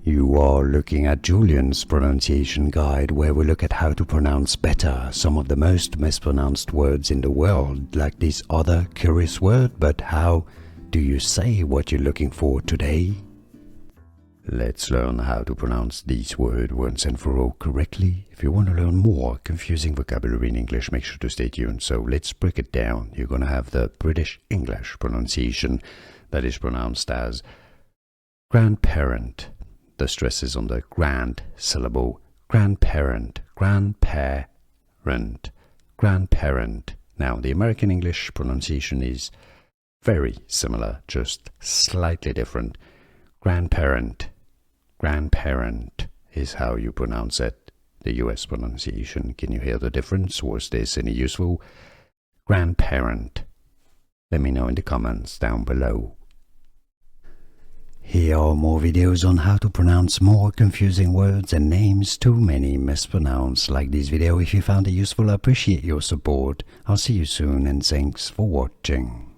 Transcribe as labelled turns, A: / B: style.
A: You are looking at Julian's pronunciation guide, where we look at how to pronounce better some of the most mispronounced words in the world, like this other curious word. But how do you say what you're looking for today? Let's learn how to pronounce this word once and for all correctly. If you want to learn more confusing vocabulary in English, make sure to stay tuned. So let's break it down. You're going to have the British English pronunciation that is pronounced as grandparent. The stress is on the grand syllable. Grandparent, grandparent, grandparent. Now, the American English pronunciation is very similar, just slightly different. Grandparent, grandparent is how you pronounce it. The US pronunciation, can you hear the difference? Was this any useful? Grandparent. Let me know in the comments down below. Here are more videos on how to pronounce more confusing words and names too many mispronounced. Like this video if you found it useful. I appreciate your support. I'll see you soon and thanks for watching.